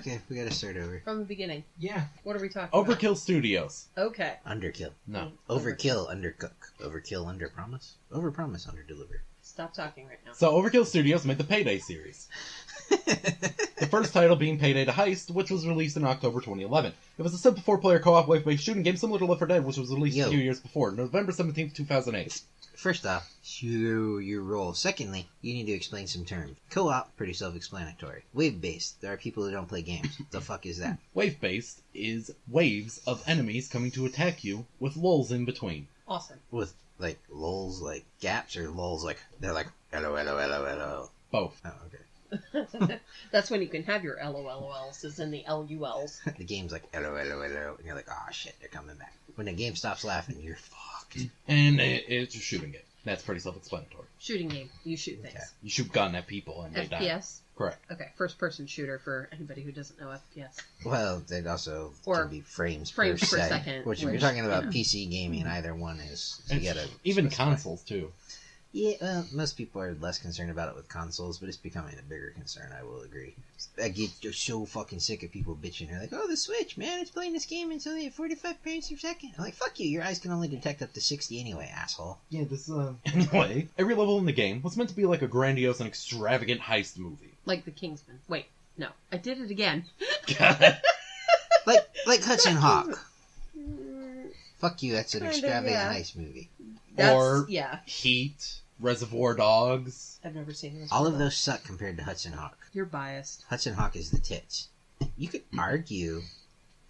Okay, we gotta start over. From the beginning. Yeah. What are we talking about? Overkill Studios. Okay. Underkill. No. Overkill, undercook. Overkill, underpromise. Overpromise, underdeliver. Stop talking right now. So Overkill Studios made the Payday series. The first title being Payday the Heist, which was released in October 2011. It was a simple 4-player co-op wave-based shooting game similar to Left 4 Dead, which was released a few years before, November 17th, 2008. First off, your role. Secondly, you need to explain some terms. Co-op, pretty self-explanatory. Wave-based, there are people who don't play games. What the fuck is that? Wave-based is waves of enemies coming to attack you with lulls in between. Awesome. With, like, lulls, like, gaps, or lulls, like, they're like, hello, hello, hello, hello. Both. Oh, okay. That's when you can have your LOLs, is in the LULs. The game's like, hello, hello, hello, and you're like, oh shit, they're coming back. When the game stops laughing, you're fucked. And it's a shooting game. That's pretty self-explanatory. Shooting game. You shoot things. Okay. You shoot gun at people and they die. FPS? Correct. Okay, first-person shooter for anybody who doesn't know FPS. Well, they'd also Or can be frames frames per per second. second, Which, if you're which, talking about you know. PC gaming, either one is. So you It's- gotta even specify. consoles, too. Yeah, well, most people are less concerned about it with consoles, but it's becoming a bigger concern, I will agree. I get just so fucking sick of people bitching. They're like, oh, the Switch, man, it's playing this game, it's only at 45 frames per second. I'm like, fuck you, your eyes can only detect up to 60 anyway, asshole. Yeah, this, Anyway, every level in the game was meant to be like a grandiose and extravagant heist movie. Like the Kingsman. Wait, no. I did it again. Like Hudson Hawk. Fuck you, that's an Kinda, extravagant yeah. heist movie. Or yeah. Heat, Reservoir Dogs. I've never seen this. All of those suck compared to Hudson Hawk. You're biased. Hudson Hawk is the tits. You could argue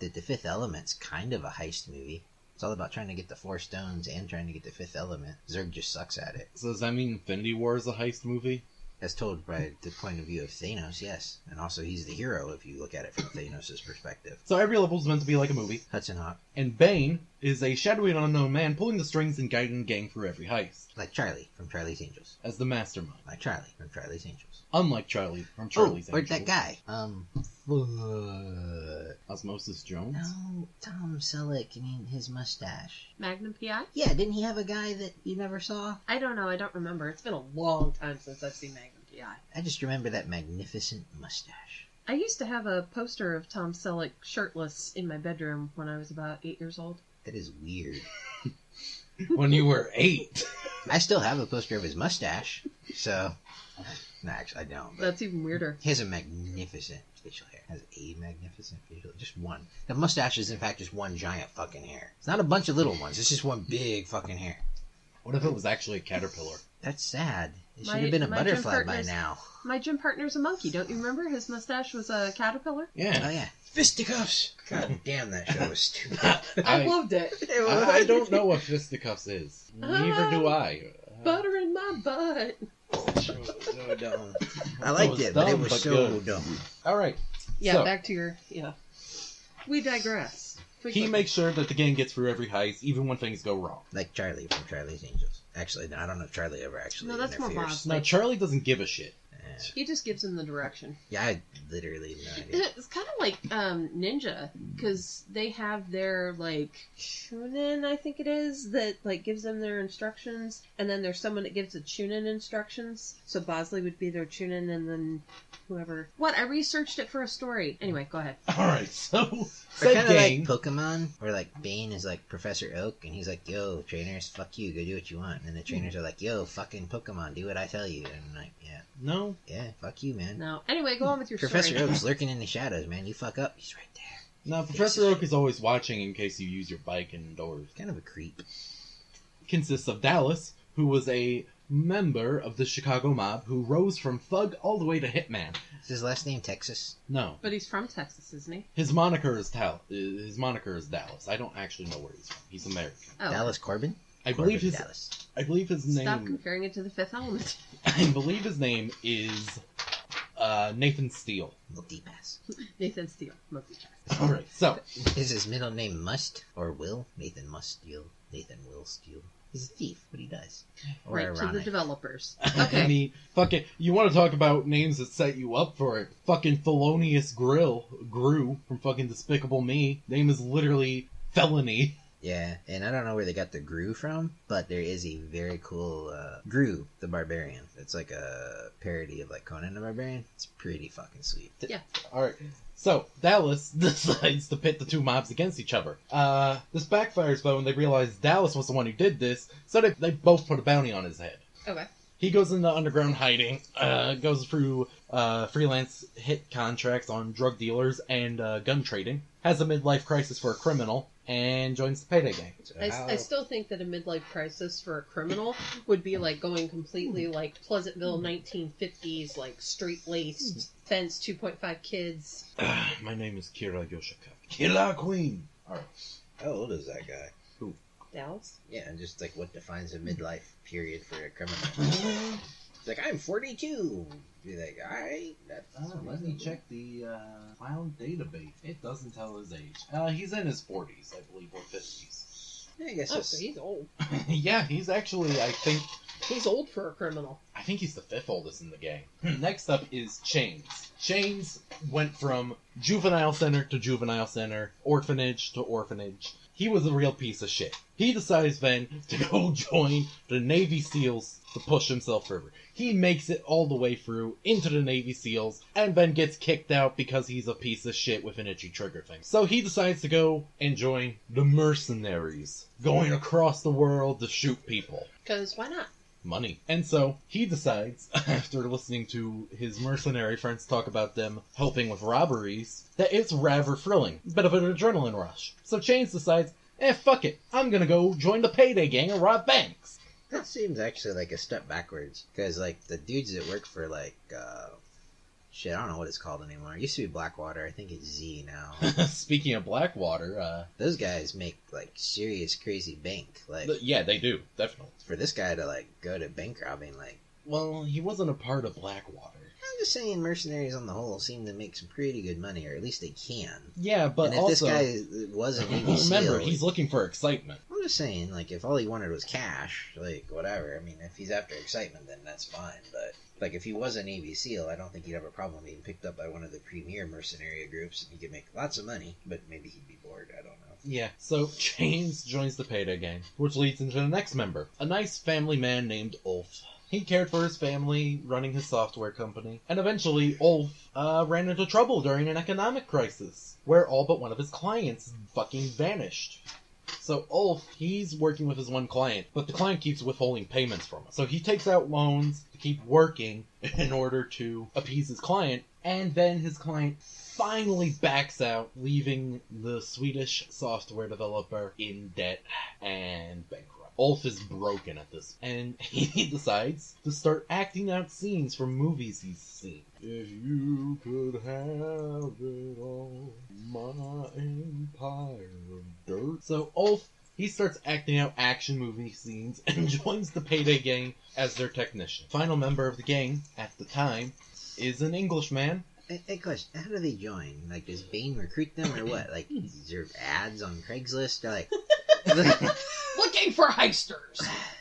that The Fifth Element's kind of a heist movie. It's all about trying to get the 4 stones and trying to get the Fifth Element. Zerg just sucks at it. So does that mean Infinity War is a heist movie? As told by the point of view of Thanos, yes. And also he's the hero if you look at it from Thanos' perspective. So every level is meant to be like a movie. Hudson Hawk. And Bane is a shadowy and unknown man pulling the strings and guiding the gang through every heist. Like Charlie from Charlie's Angels. As the mastermind. Like Charlie from Charlie's Angels. Unlike Charlie from Charlie's Or Angels. that guy. Osmosis Jones? No, Tom Selleck and his mustache. Magnum PI? Yeah, didn't he have a guy that you never saw? I don't know. I don't remember. It's been a long time since I've seen Magnum PI. I just remember that magnificent mustache. I used to have a poster of Tom Selleck shirtless in my bedroom when I was about 8 years old. That is weird. When you were 8. I still have a poster of his mustache, so... No, actually, I don't. But That's even weirder. he has a magnificent facial hair. Has a magnificent facial hair. Just one. The mustache is, in fact, just one giant fucking hair. It's not a bunch of little ones. It's just one big fucking hair. What if it was actually a caterpillar? That's sad. It should My- have been a my gym butterfly by partner's- now. My gym partner's a monkey. Don't you remember? His mustache was a caterpillar. Yeah. Oh, yeah. Fisticuffs! God damn, that show was stupid. I loved it. I don't know what fisticuffs is. Neither do I. Butter in my butt. So dumb. I liked it, but it was so dumb. Alright. Yeah, So- back to your... Yeah. We digress. He makes sure that the gang gets through every heist, even when things go wrong. Like Charlie from Charlie's Angels. Actually, no, I don't know if Charlie ever actually No, that's more interferes. Boz. Now, Charlie doesn't give a shit. He just gives him the direction. Yeah, I literally have no idea. It's kind of like Ninja, because they have their, like, Chunin, I think it is, that, like, gives them their instructions, and then there's someone that gives the Chunin instructions. So Bosley would be their Chunin, and then whoever... What? I researched it for a story. Anyway, go ahead. Alright, so... They're said kind of gang... like Pokemon, where like Bane is like Professor Oak, and he's like, "Yo, trainers, fuck you, go do what you want." And the trainers are like, "Yo, fucking Pokemon, do what I tell you." And I'm like, No. yeah, fuck you, man. No. Anyway, go on with your Professor story. Oak's lurking in the shadows, man. You fuck up, he's right there. No, Professor Oak is always watching in case you use your bike indoors. Kind of a creep. Consists of Dallas, who was a member of the Chicago mob who rose from thug all the way to hitman. Is his last name Texas? No. But he's from Texas, isn't he? His moniker is Dallas. I don't actually know where he's from. He's American. Oh. Dallas Corbin? I believe Corbin his Dallas. Stop name comparing it to the Fifth Element. I believe his name is Nathan Steele. Multipass. Nathan Steele. Multi-pass. Alright, so Is his middle name Must or Will? Nathan Must Steele. Nathan Will Steele. He's a thief, but he does. Or Right, to the ironic. developers. I Okay. mean, fucking, you want to talk about names that set you up for it? Fucking Thelonious Gru from fucking Despicable Me. Name is literally Felony. Yeah, and I don't know where they got the Gru from, but there is a very cool Gru the Barbarian. It's like a parody of like Conan the Barbarian. It's pretty fucking sweet. Yeah. Alright, So, Dallas decides to pit the two mobs against each other. This backfires though when they realize Dallas was the one who did this, so they both put a bounty on his head. Okay. He goes into underground hiding, goes through freelance hit contracts on drug dealers and gun trading, has a midlife crisis for a criminal, and joins the Payday gang. So I still think that a midlife crisis for a criminal would be like going completely like Pleasantville 1950s, like straight-laced, fence, 2.5 kids. My name is Kira Yoshika. Killer Queen! Alright. How old is that guy? Dallas? Yeah, and just like what defines a midlife period for a criminal. It's like, I'm 42. You're like, alright. Let me check the clown database. It doesn't tell his age. He's in his 40s, I believe, or 50s. I guess Oh, so he's old. Yeah, he's actually, I think He's old for a criminal. I think he's the fifth oldest in the gang. Next up is Chains. Chains went from juvenile center to juvenile center, orphanage to orphanage. He was a real piece of shit. He decides then to go join the Navy SEALs to push himself further. He makes it all the way through into the Navy SEALs and then gets kicked out because he's a piece of shit with an itchy trigger thing. So he decides to go and join the mercenaries, going across the world to shoot people. Because why not? Money. And so he decides, after listening to his mercenary friends talk about them helping with robberies, that it's rather thrilling. Bit of an adrenaline rush. So Chains decides, fuck it. I'm gonna go join the Payday gang and rob banks. That seems actually like a step backwards. Because, like, the dudes that work for, like, shit, I don't know what it's called anymore. It used to be Blackwater. I think it's Z now. Speaking of Blackwater, those guys make, like, serious crazy bank. Like, yeah, they do. Definitely. For this guy to, like, go to bank robbing, like... Well, he wasn't a part of Blackwater. I'm just saying mercenaries on the whole seem to make some pretty good money, or at least they can. Yeah, but and if also... this guy was a Navy SEAL... Remember, he's looking for excitement. I'm just saying, like, if all he wanted was cash, like, whatever. I mean, if he's after excitement, then that's fine. But, like, if he was a Navy SEAL, I don't think he'd have a problem being picked up by one of the premier mercenary groups, and he could make lots of money, but maybe he'd be bored. I don't know. Yeah, so Chains joins the Payday gang, which leads into the next member, a nice family man named Ulf. He cared for his family, running his software company, and eventually Ulf ran into trouble during an economic crisis, where all but one of his clients fucking vanished. So Ulf, he's working with his one client, but the client keeps withholding payments from him. So he takes out loans to keep working in order to appease his client, and then his client finally backs out, leaving the Swedish software developer in debt and bankrupt. Ulf is broken at this, and he decides to start acting out scenes from movies he's seen. If you could have it all, my empire of dirt. So Ulf, he starts acting out action movie scenes and joins the Payday gang as their technician. Final member of the gang, at the time, is an Englishman. Hey, question, how do they join? Like, does Bane recruit them, or what? Like, is there ads on Craigslist? They're like... Looking for heisters!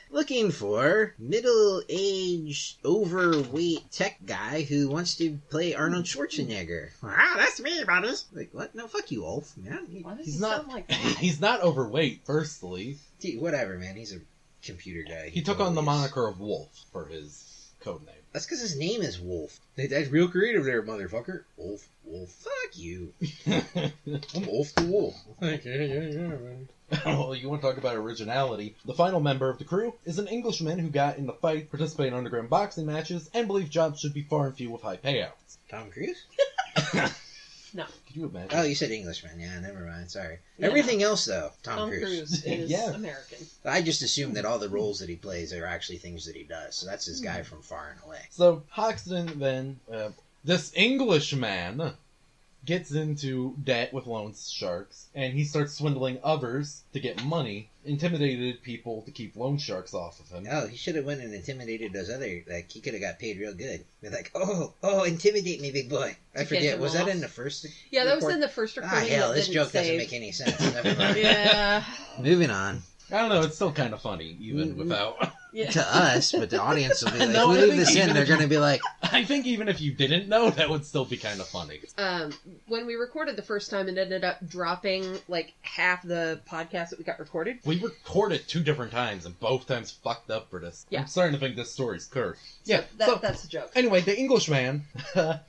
Looking for middle-aged, overweight tech guy who wants to play Arnold Schwarzenegger. Ah, that's me, buddies. Like, what? No, fuck you, Ulf, man. Why does He's he not. sound like that? He's not overweight. Firstly, Dude, whatever, man. He's a computer guy. he took on the totally is. moniker of Wolf for his code name. That's because his name is Wolf. That's real creative there, motherfucker. Wolf. Fuck you. I'm Wolf the Wolf. Yeah, man. Well, you want to talk about originality? The final member of the crew is an Englishman who got in the fight, participated in underground boxing matches, and believed jobs should be far and few with high payouts. Tom Cruise? No. Could you imagine? Oh, you said Englishman. Yeah, never mind. Sorry. Yeah. Everything else, though, Tom Tom Cruise. Cruise is Yeah. American. I just assume that all the roles that he plays are actually things that he does. So that's his guy from Far and Away. So Hoxton then, this Englishman gets into debt with loan sharks, and he starts swindling others to get money, intimidated people to keep loan sharks off of him. Oh, he should have went and intimidated those other, like, he could have got paid real good. They're like, oh, intimidate me, big boy. I To forget, get him was that off. in the first Yeah, that was report? in the first Ah, recording. hell, that this didn't joke doesn't save. make any sense. Never mind. Yeah. Moving on. I don't know, it's still kind of funny, even without... to us, but the audience will be like, No, if I we leave think this in, even they're if going to be like, I think even if you didn't know, that would still be kind of funny. When we recorded the first time, it ended up dropping like half the podcast that we got recorded. We recorded 2 different times, and both times fucked up for this. Yeah. I'm starting to think this story's cursed. So Yeah, that's a joke. Anyway, the Englishman,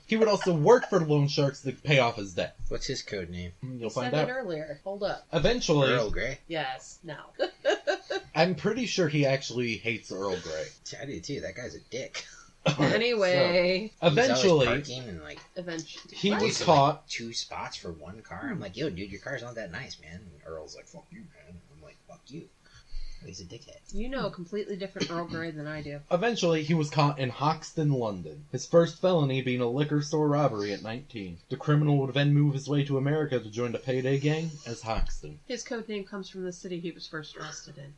he would also work for the loan sharks to pay off his debt. what's his code name? You'll Said find it out. earlier. Hold up. Eventually, Earl Grey. Yes. No. I'm pretty sure he actually hates Earl Grey. I do too. That guy's a dick. Anyway. So, eventually, He's always parking and like Eventually. he What? was caught. like 2 spots for 1 car. I'm like, yo, dude, your car's not that nice, man. And Earl's like, fuck you, man. I'm like, fuck you. He's a dickhead. You know a completely different Earl Grey than I do. Eventually, he was caught in Hoxton, London. His first felony being a liquor store robbery at 19. The criminal would then move his way to America to join the Payday gang as Hoxton. His code name comes from the city he was first arrested in.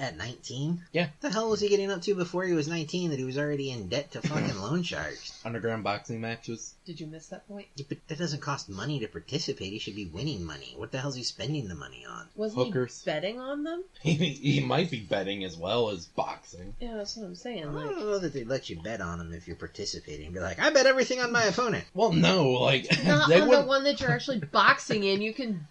At 19? Yeah. What the hell was he getting up to before he was 19 that he was already in debt to fucking loan sharks? Underground boxing matches. Did you miss that point? Yeah, but that doesn't cost money to participate. He should be winning money. What the hell's he spending the money on? Wasn't Hookers. he betting on them? He might be betting as well as boxing. Yeah, that's what I'm saying. I Like, don't know that they'd let you bet on him if you're participating. Be like, I bet everything on my opponent. Well, no, like not they on would. the one that you're actually boxing in. You can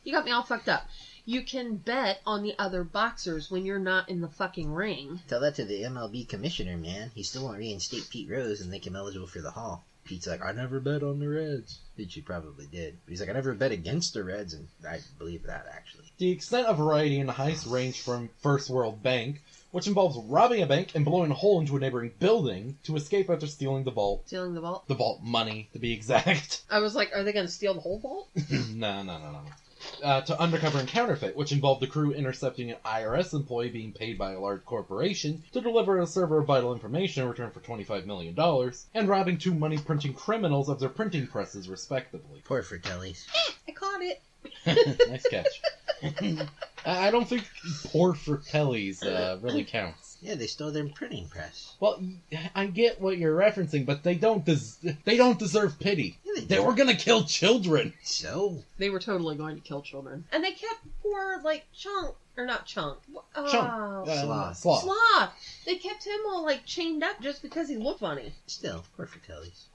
You got me all fucked up. You can bet on the other boxers when you're not in the fucking ring. Tell that to the MLB commissioner, man. He still won't reinstate Pete Rose and make him eligible for the Hall. Pete's like, I never bet on the Reds. Which he probably did. But he's like, I never bet against the Reds, and I believe that, actually. The extent of variety in the heist range from First World Bank, which involves robbing a bank and blowing a hole into a neighboring building to escape after stealing the vault. Stealing the vault? The vault money, to be exact. I was like, are they going to steal the whole vault? No. To undercover and counterfeit, which involved the crew intercepting an IRS employee being paid by a large corporation to deliver a server of vital information in return for $25 million, and robbing 2 money-printing criminals of their printing presses, respectively. Poor Fratellis. I caught it. Nice catch. I don't think poor Fratellis really counts. Yeah, they stole their printing press. Well, I get what you're referencing, but they don't deserve pity. Yeah, They were gonna kill children. So? They were totally going to kill children. And they kept poor, like, Chunk. Or not Chunk. Chunk. Sloth. Sloth. They kept him all, like, chained up just because he looked funny. Still, poor Fratellis.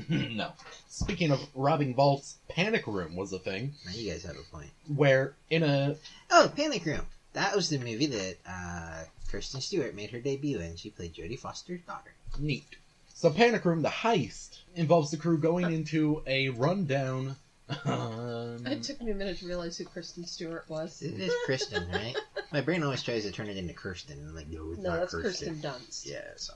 No. Speaking of robbing vaults, Panic Room was a thing. Now you guys have a point. Where in a... Oh, Panic Room. That was the movie that Kristen Stewart made her debut in. She played Jodie Foster's daughter. Neat. So Panic Room, the heist, involves the crew going into a rundown... It took me a minute to realize who Kristen Stewart was. It is Kristen, right? My brain always tries to turn it into Kirsten. And I'm like, no, it's not that's Kirsten. Kirsten Dunst. Yeah, so...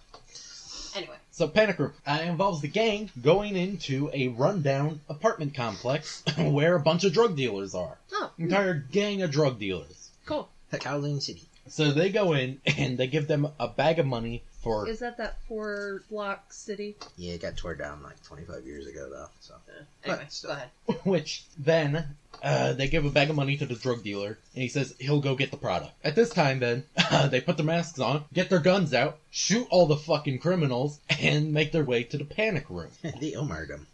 Anyway. So Panic Room involves the gang going into a rundown apartment complex where a bunch of drug dealers are. Oh. Entire gang of drug dealers. Cool. Kowloon City. So they go in and they give them a bag of money for... Is that 4-block city? Yeah, it got tore down like 25 years ago, though. So. Anyway, But, go ahead. Which then they give a bag of money to the drug dealer, and he says he'll go get the product. At this time, then, they put their masks on, get their guns out, shoot all the fucking criminals, and make their way to the Panic Room. They Omar'd him.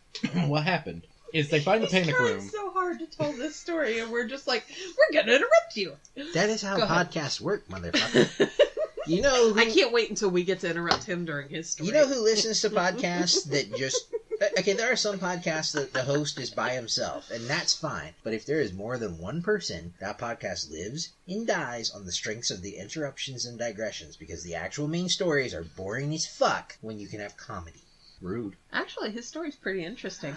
What happened is they find the Panic He's Room. trying so hard to tell this story, and we're just like, we're gonna interrupt you. That is how Go ahead. podcasts work, motherfucker. You know who, I can't wait until we get to interrupt him during his story. You know who listens to podcasts that just... Okay, there are some podcasts that the host is by himself, and that's fine. But if there is more than one person, that podcast lives and dies on the strengths of the interruptions and digressions, because the actual main stories are boring as fuck when you can have comedy. Rude. Actually, his story's pretty interesting.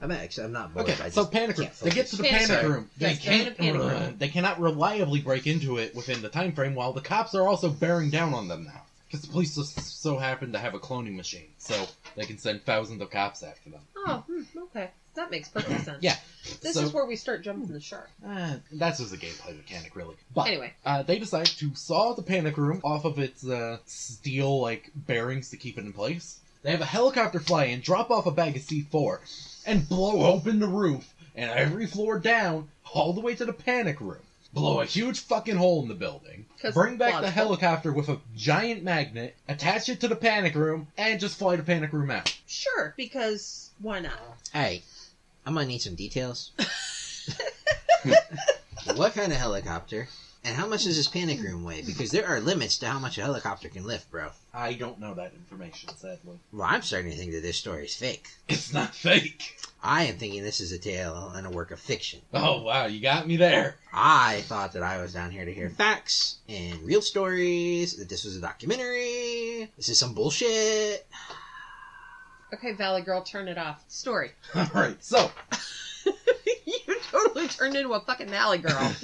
I'm not bored. Okay, so Panic Room. They get to the Panic Room. Yes, Panic Room. They cannot reliably break into it within the time frame, while the cops are also bearing down on them now. Because the police just so happen to have a cloning machine, so they can send thousands of cops after them. Oh, okay. That makes perfect sense. Yeah. This is where we start jumping the shark. That's just a gameplay mechanic, really. But anyway, they decide to saw the Panic Room off of its steel bearings to keep it in place. They have a helicopter fly in, drop off a bag of C4, and blow open the roof, and every floor down, all the way to the Panic Room. Blow a huge fucking hole in the building, bring back the helicopter with a giant magnet, attach it to the Panic Room, and just fly the Panic Room out. Sure, because why not? Alright, I'm gonna need some details. What kind of helicopter? And how much does this panic room weigh? Because there are limits to how much a helicopter can lift, bro. I don't know that information, sadly. Well, I'm starting to think that this story is fake. It's not fake. I am thinking this is a tale and a work of fiction. Oh, wow, you got me there. I thought that I was down here to hear facts and real stories, that this was a documentary. This is some bullshit. Okay, Valley Girl, turn it off. Story. Alright, so... You totally turned into a fucking Valley Girl.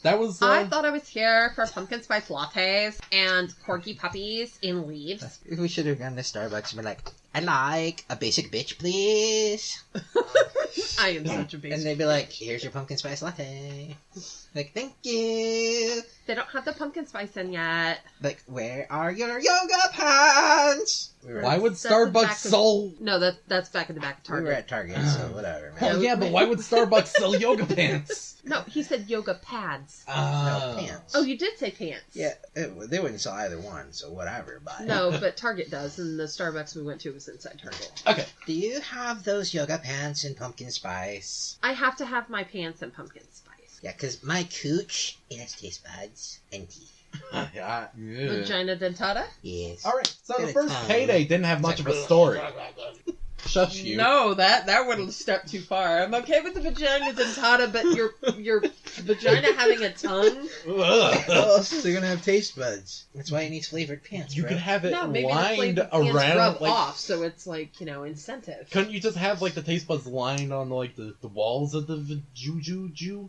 That was... I thought I was here for pumpkin spice lattes and corgi puppies in leaves. We should have gone to Starbucks and been like, I'd like a basic bitch, please. I am such a basic. And they'd be like, here's your pumpkin spice latte. Like, thank you. They don't have the pumpkin spice in yet. Like, where are your yoga pants? Why would That's the back Starbucks of- sell... No, that's back in the back of We Target. were at Target, so whatever, man. Oh, yeah, but why would Starbucks sell yoga pants? No, he said yoga pads. No, pants. Oh, you did say pants. Yeah, they wouldn't sell either one, so whatever, but... No, but Target does, and the Starbucks we went to was inside Target. Okay. Do you have those yoga pants in pumpkin spice? I have to have my pants in pumpkin spice. Yeah, because my cooch, it has taste buds and teeth. Yeah. Vagina dentata? Yes. Alright, so the Get a first tongue. Payday didn't have much of a story. Shush you. No, that would have stepped too far. I'm okay with the vagina dentata, but your vagina having a tongue? Ugh. Oh, so they're gonna have taste buds. That's why it needs flavored pants, You bro. could have it No, maybe the lined flavored pants around, rub like... off, so it's like, incentive. Couldn't you just have, like, the taste buds lined on, like, the walls of the juju?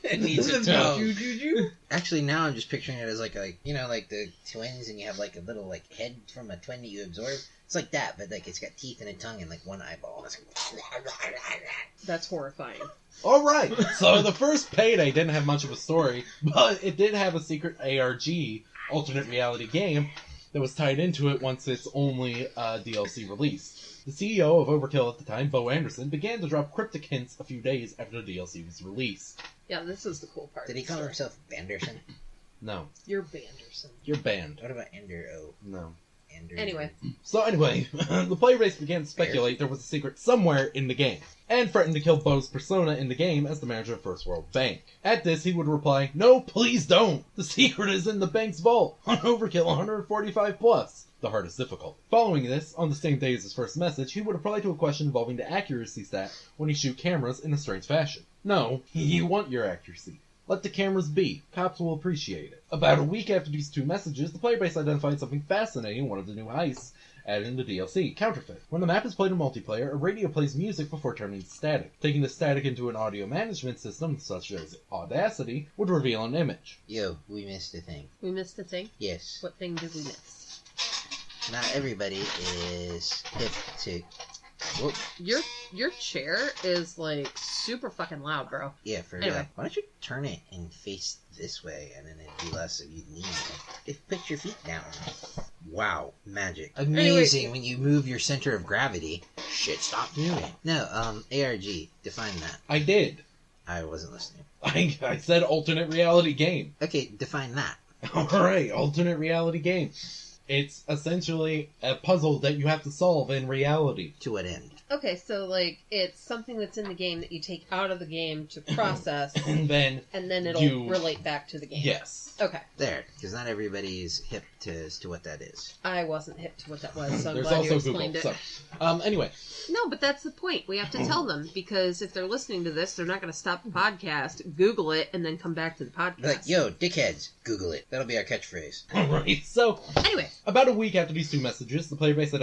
It needs a Yeah. tongue. Actually, now I'm just picturing it as like the twins, and you have like a little like head from a twin that you absorb. It's like that, but like it's got teeth and a tongue and like one eyeball. It's like... That's horrifying. Alright, so the first Payday didn't have much of a story, but it did have a secret ARG, alternate reality game, that was tied into it once its only DLC release. The CEO of Overkill at the time, Bo Anderson, began to drop cryptic hints a few days after the DLC was released. Yeah, this is the cool part. Did he call himself Banderson? No, You're Banderson. you're banned. What about Ender O? No. Ender. Anyway. So anyway, the player base began to speculate there was a secret somewhere in the game, and threatened to kill Bo's persona in the game as the manager of First World Bank. At this, he would reply, "No, please don't! The secret is in the bank's vault, on Overkill 145+. The hardest difficult." Following this, on the same day as his first message, he would reply to a question involving the accuracy stat when you shoot cameras in a strange fashion. "No, you want your accuracy. Let the cameras be. Cops will appreciate it." About a week after these two messages, the player base identified something fascinating in one of the new heists added in the DLC, Counterfeit. When the map is played in multiplayer, a radio plays music before turning to static. Taking the static into an audio management system, such as Audacity, would reveal an image. Yo, we missed a thing. We missed a thing? Yes. What thing did we miss? Not everybody is hip to... Whoop. Your chair is, like, super fucking loud, bro. Yeah, for Anyway. why don't you turn it and face this way, and then it'd be less of you leaning. If put your feet down. Wow, magic. Amazing when you move your center of gravity. Shit, stop moving. No, ARG, define that. I did. I wasn't listening. I said alternate reality game. Okay, define that. Alright, alternate reality game. It's essentially a puzzle that you have to solve in reality. To what end? Okay, so, like, it's something that's in the game that you take out of the game to process, And then, and then it'll You- relate back to the game. yes. Okay. There, because not everybody's hip as to what that is. I wasn't hip to what that was, so I'm There's glad you also explained Google. it. So, anyway, No, but that's the point. We have to tell them, because if they're listening to this, they're not going to stop the podcast, Google it, and then come back to the podcast. Be like, yo, dickheads, Google it. That'll be our catchphrase. alright, so, Anyway, about a week after these two messages, the player base said,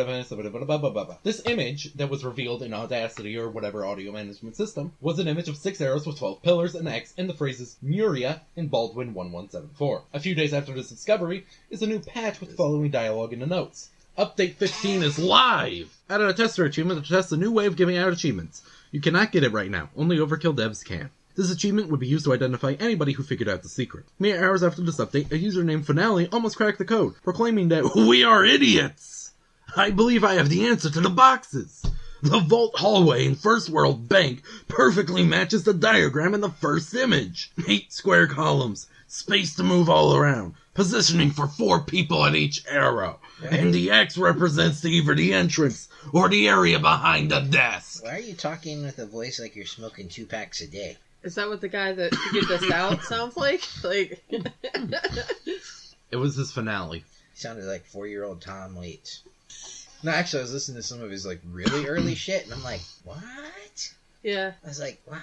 this image that was revealed in Audacity or whatever audio management system was an image of 6 arrows with 12 pillars, an X, and the phrases Muria in Baldwin 1174. A few days after this discovery is a new patch with the following dialogue in the notes. Update 15 is live! Added a tester achievement to test a new way of giving out achievements. You cannot get it right now, only Overkill devs can. This achievement would be used to identify anybody who figured out the secret. Mere hours after this update, a user named Finale almost cracked the code, proclaiming that we are idiots! I believe I have the answer to the boxes! The vault hallway in First World Bank perfectly matches the diagram in the first image. 8 square columns, space to move all around, positioning for 4 people at each arrow. And the X represents either the entrance or the area behind the desk. Why are you talking with a voice like you're smoking 2 packs a day? Is that what the guy that figured this out sounds like? Like, It was his finale. He sounded like 4-year-old Tom Waits. No, actually, I was listening to some of his like really early shit, and I'm like, what? yeah. I was like, what?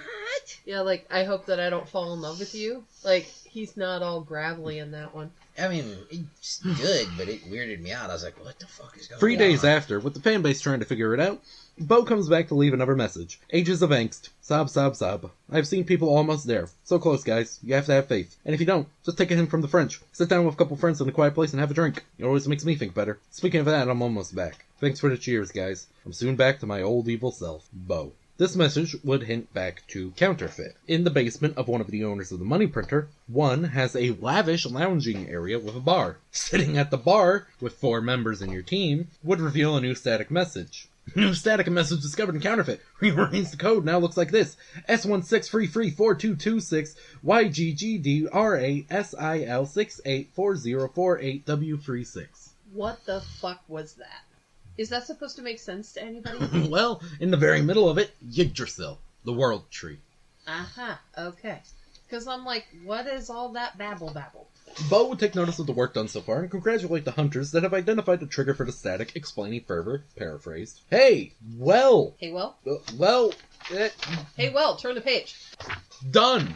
Yeah, like, I hope that I don't fall in love with you. Like, he's not all gravelly in that one. I mean, it's good, but it weirded me out. I was like, what the fuck is going on? 3 days after, with the fan base trying to figure it out, Bo comes back to leave another message. Ages of angst. Sob, sob, sob. I've seen people almost there. So close, guys. You have to have faith. And if you don't, just take a hint from the French. Sit down with a couple friends in a quiet place and have a drink. It always makes me think better. Speaking of that, I'm almost back. Thanks for the cheers, guys. I'm soon back to my old evil self. Bo. This message would hint back to counterfeit. In the basement of one of the owners of the money printer, one has a lavish lounging area with a bar. Sitting at the bar, with 4 members in your team, would reveal a new static message. New static message discovered in counterfeit. Rearrange the code now looks like this. S16334226 YGGDRASIL684048W36. What the fuck was that? Is that supposed to make sense to anybody? Well, in the very middle of it, Yggdrasil, the world tree. Aha, okay. Because I'm like, what is all that babble? Bo would take notice of the work done so far and congratulate the hunters that have identified the trigger for the static, explaining further, paraphrased, Hey, well, Hey, well, turn the page. done!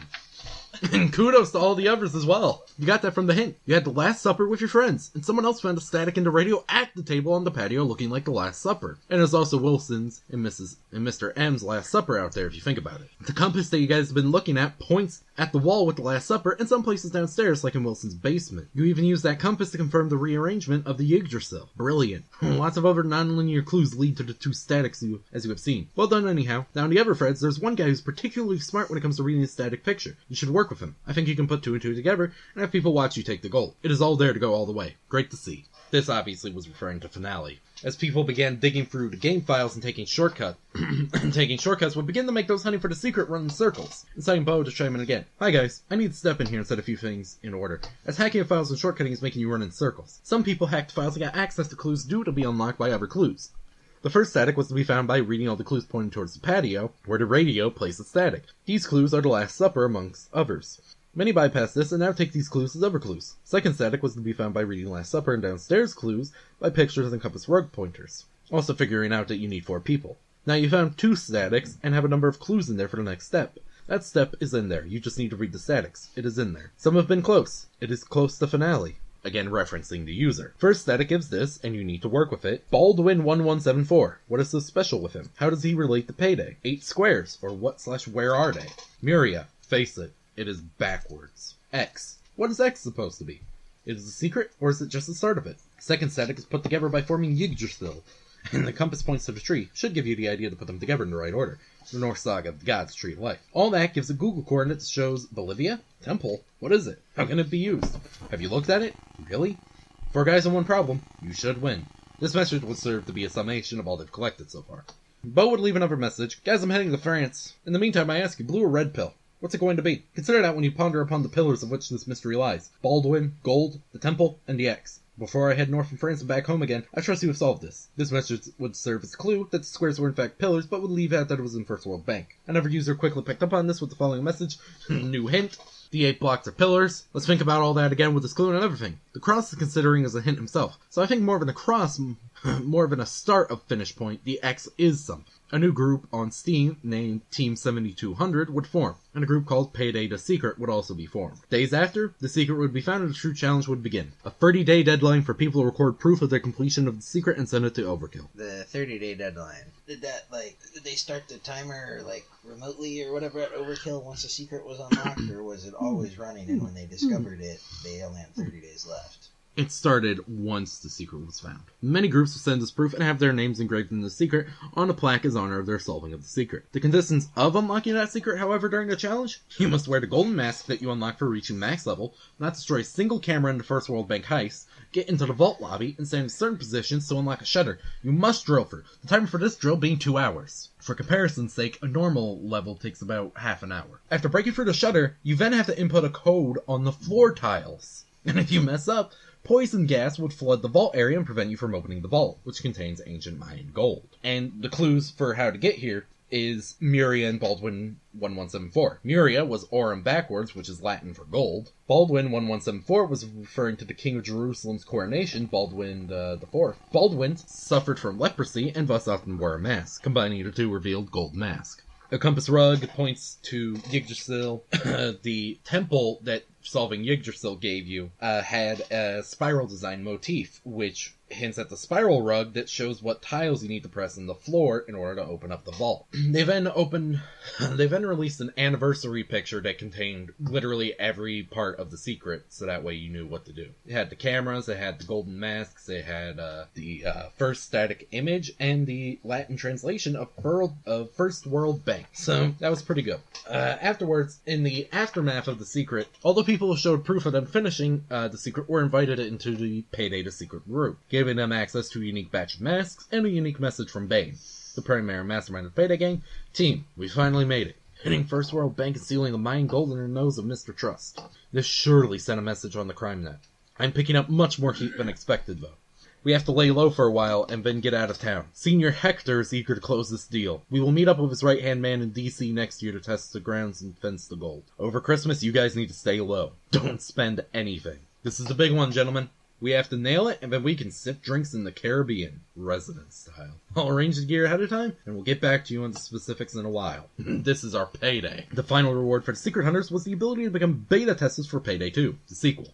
And kudos to all the others as well. You got that from the hint. You had the Last Supper with your friends, and someone else found a static in the radio at the table on the patio looking like the Last Supper. And there's also Wilson's and Mr. M's Last Supper out there if you think about it. The compass that you guys have been looking at points at the wall with the Last Supper and some places downstairs like in Wilson's basement. You even used that compass to confirm the rearrangement of the Yggdrasil. Brilliant. Lots of other non-linear clues lead to the 2 statics as you have seen. Well done anyhow. Now on the other threads, there's one guy who's particularly smart when it comes to reading a static picture. You should work with him. I think you can put 2 and 2 together and have people watch you take the gold. It is all there to go all the way. Great to see. This obviously was referring to finale. As people began digging through the game files and taking shortcuts would begin to make those hunting for the secret run in circles. Inciting Bo to chime in again. Hi guys, I need to step in here and set a few things in order, as hacking of files and shortcutting is making you run in circles. Some people hacked files and got access to clues due to be unlocked by other clues. The first static was to be found by reading all the clues pointing towards the patio, where the radio plays the static. These clues are the Last Supper amongst others. Many bypass this and now take these clues as other clues. Second static was to be found by reading Last Supper and downstairs clues by pictures and compass rug pointers. Also figuring out that you need 4 people. Now you found 2 statics and have a number of clues in there for the next step. That step is in there. You just need to read the statics. It is in there. Some have been close. It is close to finale. Again referencing the user. First static gives this, and you need to work with it. Baldwin1174. What is so special with him? How does he relate to Payday? 8 squares, or what/where are they? Muria. Face it. It is backwards. X. What is X supposed to be? It is a secret, or is it just the start of it? Second static is put together by forming Yggdrasil, and the compass points to the tree. Should give you the idea to put them together in the right order. The North Saga, the God's Tree of Life. All that gives a Google coordinate that shows Bolivia? Temple? What is it? How can it be used? Have you looked at it? Really? 4 guys and 1 problem. You should win. This message would serve to be a summation of all they've collected so far. Bo would leave another message. Guys, I'm heading to France. In the meantime, I ask you, blue or red pill? What's it going to be? Consider that when you ponder upon the pillars of which this mystery lies. Baldwin, gold, the temple, and the X. Before I head north from France and back home again, I trust you have solved this. This message would serve as a clue that the squares were in fact pillars, but would leave out that it was in First World Bank. Another user quickly picked up on this with the following message. New hint. The 8 blocks are pillars. Let's think about all that again with this clue and another thing. The cross is considering as a hint himself. So I think more than a cross, more than a start of finish point, the X is something. A new group on Steam named Team 7200 would form, and a group called Payday the Secret would also be formed. Days after, the secret would be found and the true challenge would begin. A 30-day deadline for people to record proof of their completion of the secret and send it to Overkill. The 30-day deadline. Did they start the timer, remotely or whatever at Overkill once the secret was unlocked, or was it always running and when they discovered it, they only had 30 days left? It started once the secret was found. Many groups will send this proof and have their names engraved in the secret on a plaque as honor of their solving of the secret. The conditions of unlocking that secret, however, during the challenge, you must wear the golden mask that you unlock for reaching max level, not destroy a single camera in the First World Bank heist, get into the vault lobby, and stand in certain positions to unlock a shutter. You must drill for the timer for this drill being 2 hours. For comparison's sake, a normal level takes about half an hour. After breaking through the shutter, you then have to input a code on the floor tiles. And if you mess up, poison gas would flood the vault area and prevent you from opening the vault, which contains ancient Mayan gold. And the clues for how to get here is Muria and Baldwin 1174. Muria was Aurum backwards, which is Latin for gold. Baldwin 1174 was referring to the King of Jerusalem's coronation, Baldwin IV. Baldwin suffered from leprosy and thus often wore a mask. Combining the two revealed gold mask. A compass rug points to Yggdrasil. The temple that solving Yggdrasil gave you had a spiral design motif, which hints at the spiral rug that shows what tiles you need to press in the floor in order to open up the vault. They then released an anniversary picture that contained literally every part of the secret, so that way you knew what to do. It had the cameras, it had the golden masks, it had the first static image, and the Latin translation of First World Bank. So that was pretty good. Afterwards, in the aftermath of the secret, all the people who showed proof of them finishing the secret were invited into the Payday the Secret group, giving them access to a unique batch of masks and a unique message from Bane, the primary mastermind of the Payday gang. Team, we finally made it. Hitting First World Bank and stealing the mine gold in the nose of Mr. Trust. This surely sent a message on the crime net. I'm picking up much more heat than expected, though. We have to lay low for a while and then get out of town. Senior Hector is eager to close this deal. We will meet up with his right-hand man in DC next year to test the grounds and fence the gold. Over Christmas, you guys need to stay low. Don't spend anything. This is the big one, gentlemen. We have to nail it, and then we can sip drinks in the Caribbean, resident style. I'll arrange the gear ahead of time, and we'll get back to you on the specifics in a while. This is our Payday. The final reward for the Secret Hunters was the ability to become beta testers for Payday 2, the sequel.